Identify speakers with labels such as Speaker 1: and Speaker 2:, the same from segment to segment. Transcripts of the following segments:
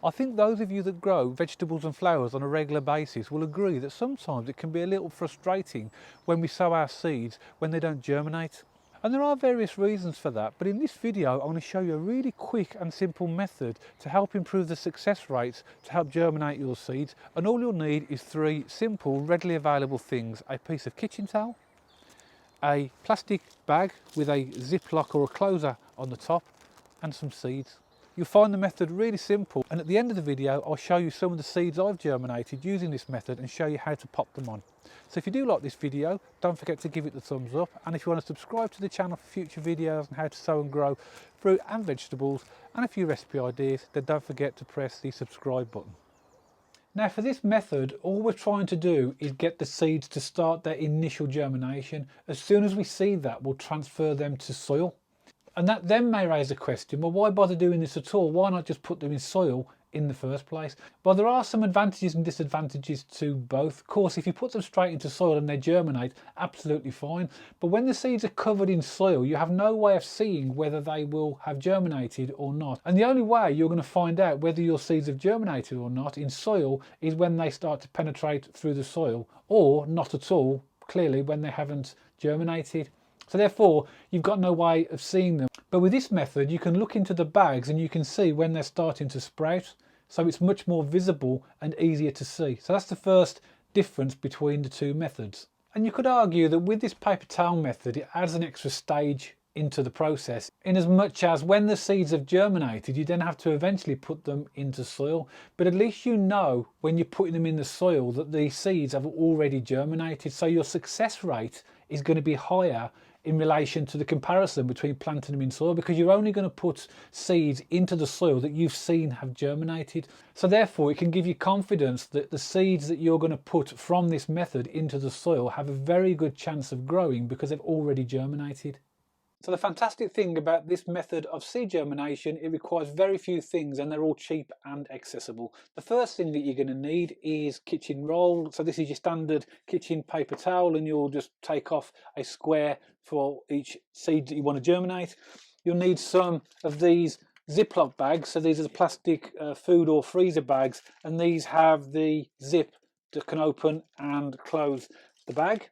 Speaker 1: I think those of you that grow vegetables and flowers on a regular basis will agree that sometimes it can be a little frustrating when we sow our seeds when they don't germinate. And there are various reasons for that, but in this video I'm going to show you a really quick and simple method to help improve the success rates to help germinate your seeds. And all you'll need is three simple, readily available things: a piece of kitchen towel, a plastic bag with a ziplock or a closer on the top, and some seeds. You'll find the method really simple, and at the end of the video I'll show you some of the seeds I've germinated using this method and show you how to pop them on. So if you do like this video, don't forget to give it the thumbs up, and if you want to subscribe to the channel for future videos on how to sow and grow fruit and vegetables and a few recipe ideas, then don't forget to press the subscribe button. Now for this method, all we're trying to do is get the seeds to start their initial germination. As soon as we see that, we'll transfer them to soil. And that then may raise the question, well, why bother doing this at all? Why not just put them in soil in the first place? Well, there are some advantages and disadvantages to both. Of course, if you put them straight into soil and they germinate, absolutely fine. But when the seeds are covered in soil, you have no way of seeing whether they will have germinated or not. And the only way you're going to find out whether your seeds have germinated or not in soil is when they start to penetrate through the soil, or not at all, clearly, when they haven't germinated. So therefore, you've got no way of seeing them. But with this method, you can look into the bags and you can see when they're starting to sprout. So it's much more visible and easier to see. So that's the first difference between the two methods. And you could argue that with this paper towel method, it adds an extra stage into the process, in as much as when the seeds have germinated, you then have to eventually put them into soil. But at least you know when you're putting them in the soil that the seeds have already germinated. So your success rate is going to be higher in relation to the comparison between planting them in soil, because you're only going to put seeds into the soil that you've seen have germinated. So therefore it can give you confidence that the seeds that you're going to put from this method into the soil have a very good chance of growing because they've already germinated. So the fantastic thing about this method of seed germination, it requires very few things and they're all cheap and accessible. The first thing that you're going to need is kitchen roll. So this is your standard kitchen paper towel, and you'll just take off a square for each seed that you want to germinate. You'll need some of these ziplock bags. So these are the plastic food or freezer bags, and these have the zip that can open and close the bag.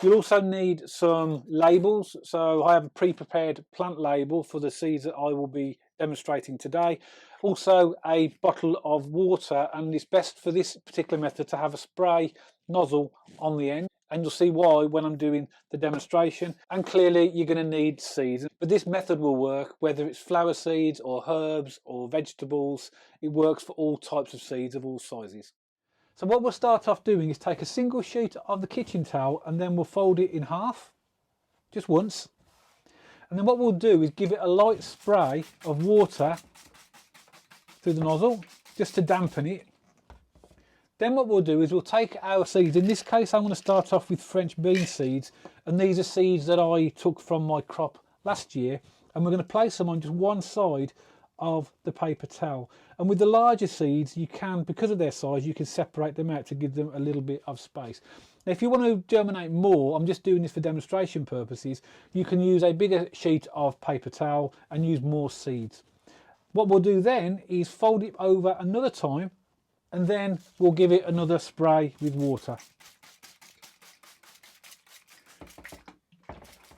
Speaker 1: You'll also need some labels. So I have a pre-prepared plant label for the seeds that I will be demonstrating today. Also a bottle of water, and it's best for this particular method to have a spray nozzle on the end. And you'll see why when I'm doing the demonstration. And clearly you're going to need seeds. But this method will work whether it's flower seeds or herbs or vegetables. It works for all types of seeds of all sizes. So what we'll start off doing is take a single sheet of the kitchen towel and then we'll fold it in half, just once. And then what we'll do is give it a light spray of water through the nozzle, just to dampen it. Then what we'll do is we'll take our seeds. In this case, I'm going to start off with French bean seeds. And these are seeds that I took from my crop last year. And we're going to place them on just one side of the paper towel. And with the larger seeds, you can, because of their size, you can separate them out to give them a little bit of space. Now if you want to germinate more, I'm just doing this for demonstration purposes, you can use a bigger sheet of paper towel and use more seeds. What we'll do then is fold it over another time, and then we'll give it another spray with water.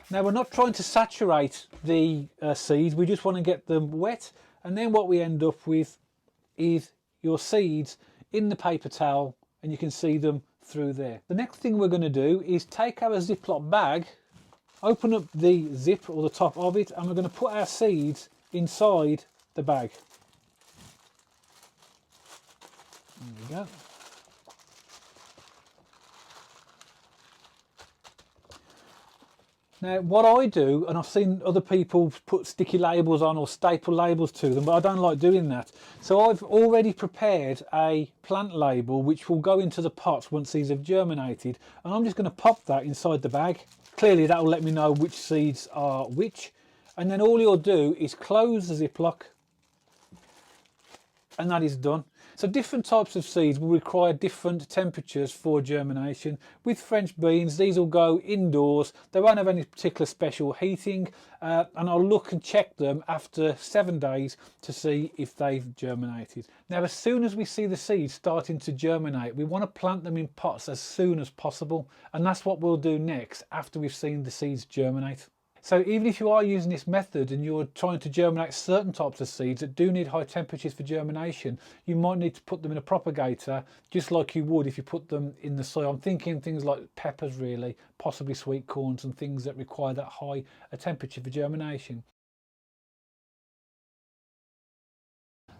Speaker 1: Now we're not trying to saturate the seeds, we just want to get them wet. And then what we end up with is your seeds in the paper towel, and you can see them through there. The next thing we're going to do is take our Ziploc bag, open up the zip or the top of it, and we're going to put our seeds inside the bag. There we go. Now what I do, and I've seen other people put sticky labels on or staple labels to them, but I don't like doing that. So I've already prepared a plant label which will go into the pots once these have germinated, and I'm just going to pop that inside the bag. Clearly that will let me know which seeds are which, and then all you'll do is close the ziplock, and that is done. So different types of seeds will require different temperatures for germination. With French beans, these will go indoors. They won't have any particular special heating, and I'll look and check them after 7 days to see if they've germinated. Now, as soon as we see the seeds starting to germinate, we want to plant them in pots as soon as possible, and that's what we'll do next after we've seen the seeds germinate. So even if you are using this method and you're trying to germinate certain types of seeds that do need high temperatures for germination, you might need to put them in a propagator just like you would if you put them in the soil. I'm thinking things like peppers really, possibly sweet corns and things that require that high a temperature for germination.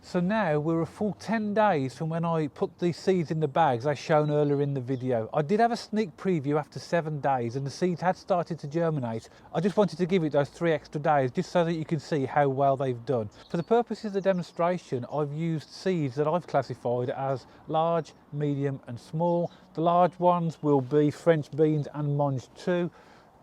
Speaker 1: So now we're a full 10 days from when I put these seeds in the bags as shown earlier in the video. I did have a sneak preview after 7 days and the seeds had started to germinate. I just wanted to give it those 3 extra days just so that you can see how well they've done. For the purposes of the demonstration, I've used seeds that I've classified as large, medium and small. The large ones will be French beans and Mangetout.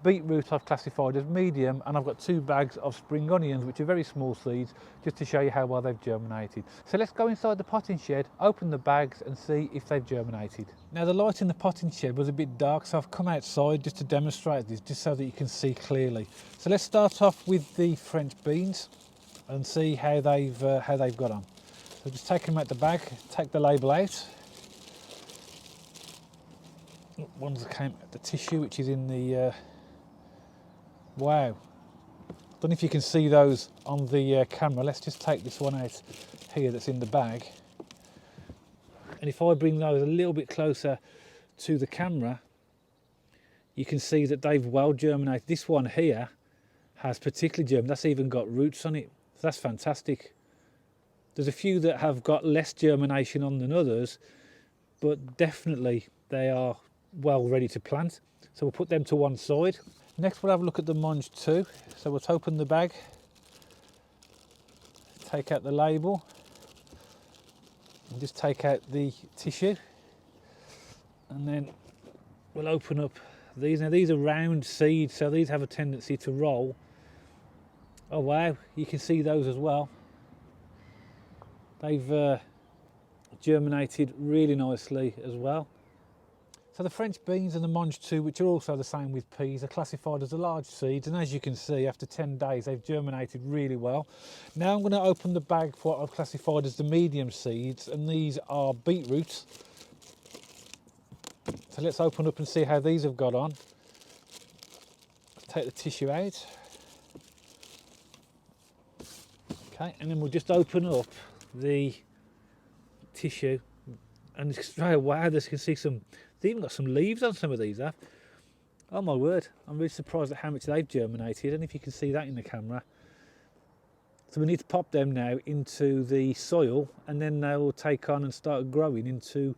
Speaker 1: Beetroot I've classified as medium, and I've got 2 bags of spring onions, which are very small seeds, just to show you how well they've germinated. So let's go inside the potting shed, open the bags and see if they've germinated. Now the light in the potting shed was a bit dark, so I've come outside just to demonstrate this, just so that you can see clearly. So let's start off with the French beans and see how they've got on. So just take them out the bag, take the label out. One's came out the tissue, which is in the wow, I don't know if you can see those on the camera. Let's just take this one out here that's in the bag, and if I bring those a little bit closer to the camera, you can see that they've well germinated. This one here has particularly germinated, that's even got roots on it, so that's fantastic. There's a few that have got less germination on than others, but definitely they are well ready to plant. So we'll put them to one side. Next we'll have a look at the Mangetout. So we'll open the bag, take out the label and just take out the tissue, and then we'll open up these. Now these are round seeds, so these have a tendency to roll. Oh wow, you can see those as well. They've germinated really nicely as well. So the French beans and the Mangetout, which are also the same with peas, are classified as the large seeds, and as you can see, after 10 days they've germinated really well. Now I'm going to open the bag for what I've classified as the medium seeds, and these are beetroots. So let's open up and see how these have got on. Take the tissue out. Okay, and then we'll just open up the tissue, and straight away you can see they've even got some leaves on some of these. Oh my word, I'm really surprised at how much they've germinated, and if you can see that in the camera. So we need to pop them now into the soil, and then they will take on and start growing into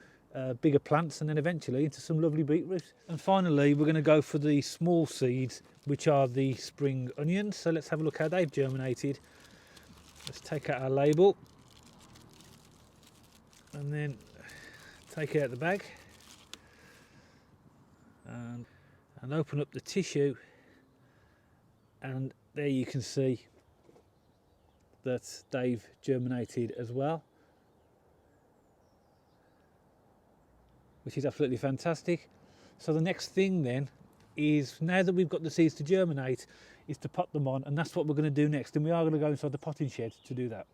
Speaker 1: bigger plants, and then eventually into some lovely beetroot. And finally we're going to go for the small seeds, which are the spring onions. So let's have a look how they've germinated. Let's take out our label and then take it out the bag. And open up the tissue, and there you can see that they've germinated as well, which is absolutely fantastic. So the next thing then is, now that we've got the seeds to germinate, is to pot them on, and that's what we're going to do next, and we are going to go inside the potting shed to do that.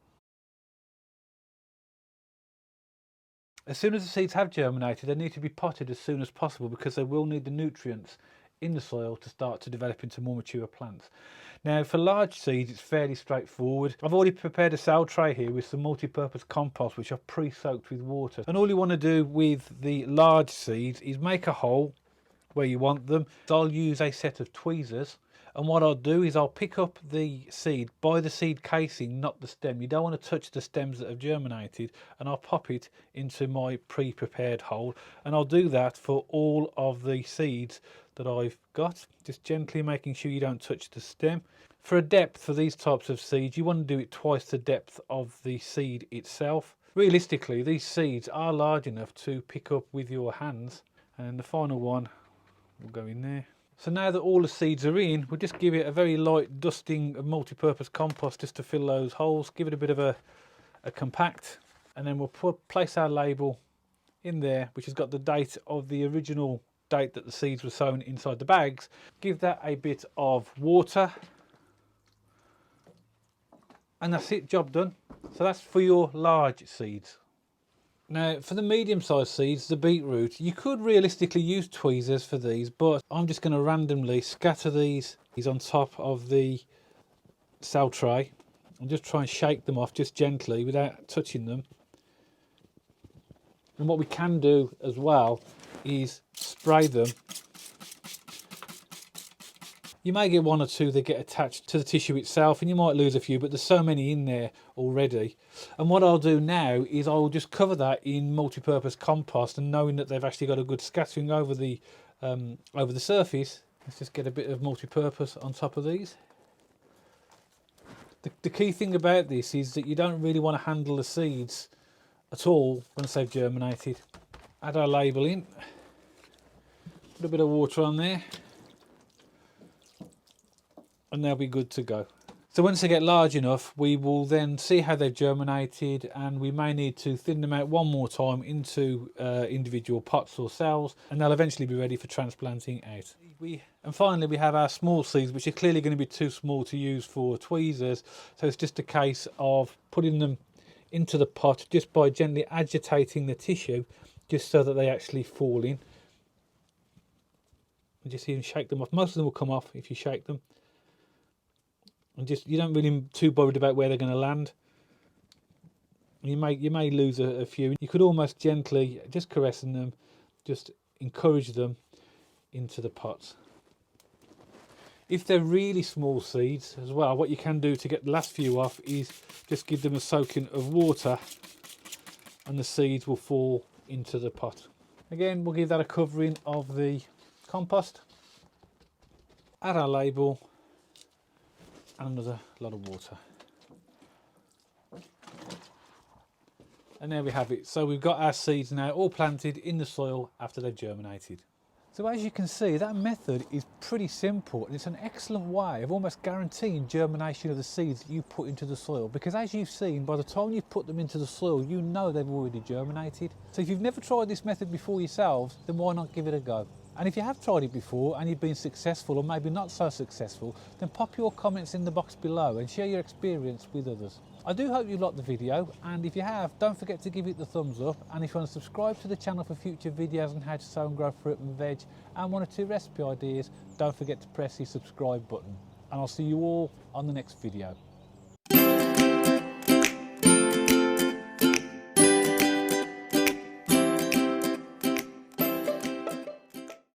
Speaker 1: As soon as the seeds have germinated, they need to be potted as soon as possible, because they will need the nutrients in the soil to start to develop into more mature plants. Now for large seeds it's fairly straightforward. I've already prepared a cell tray here with some multi-purpose compost which I've pre-soaked with water, and all you want to do with the large seeds is make a hole where you want them. So I'll use a set of tweezers, and what I'll do is I'll pick up the seed by the seed casing, not the stem. You don't want to touch the stems that have germinated, and I'll pop it into my pre-prepared hole, and I'll do that for all of the seeds that I've got, just gently making sure you don't touch the stem. For a depth for these types of seeds, you want to do it twice the depth of the seed itself. Realistically, these seeds are large enough to pick up with your hands, and the final one will go in there. So now that all the seeds are in, we'll just give it a very light dusting of multi-purpose compost just to fill those holes, give it a bit of a compact, and then we'll place our label in there, which has got the date of the original date that the seeds were sown inside the bags. Give that a bit of water, and that's it, job done. So that's for your large seeds. Now for the medium-sized seeds, the beetroot, you could realistically use tweezers for these, but I'm just going to randomly scatter these on top of the cell tray and just try and shake them off just gently without touching them. And what we can do as well is spray them. You may get one or two that get attached to the tissue itself, and you might lose a few, but there's so many in there already. And what I'll do now is I'll just cover that in multi-purpose compost, and knowing that they've actually got a good scattering over the surface, let's just get a bit of multi-purpose on top of these. The key thing about this is that you don't really want to handle the seeds at all once they've germinated. Add our label in, put a bit of water on there, and they'll be good to go. So once they get large enough, we will then see how they've germinated, and we may need to thin them out one more time into individual pots or cells, and they'll eventually be ready for transplanting out. And finally we have our small seeds, which are clearly going to be too small to use for tweezers, so it's just a case of putting them into the pot just by gently agitating the tissue, just so that they actually fall in. And just even shake them off. Most of them will come off if you shake them. And just, you don't really too worried about where they're going to land. You may lose a few. You could almost gently, just caressing them, just encourage them into the pots. If they're really small seeds as well, what you can do to get the last few off is just give them a soaking of water, and the seeds will fall into the pot. Again, we'll give that a covering of the compost, add our label, and another lot of water. And there we have it. So we've got our seeds now all planted in the soil after they've germinated. So as you can see, that method is pretty simple, and it's an excellent way of almost guaranteeing germination of the seeds that you put into the soil, because as you've seen, by the time you put them into the soil, you know they've already germinated. So if you've never tried this method before yourselves, then why not give it a go? And if you have tried it before and you've been successful, or maybe not so successful, then pop your comments in the box below and share your experience with others. I do hope you liked the video, and if you have, don't forget to give it the thumbs up. And if you want to subscribe to the channel for future videos on how to sow and grow fruit and veg, and 1 or 2 recipe ideas, don't forget to press the subscribe button. And I'll see you all on the next video.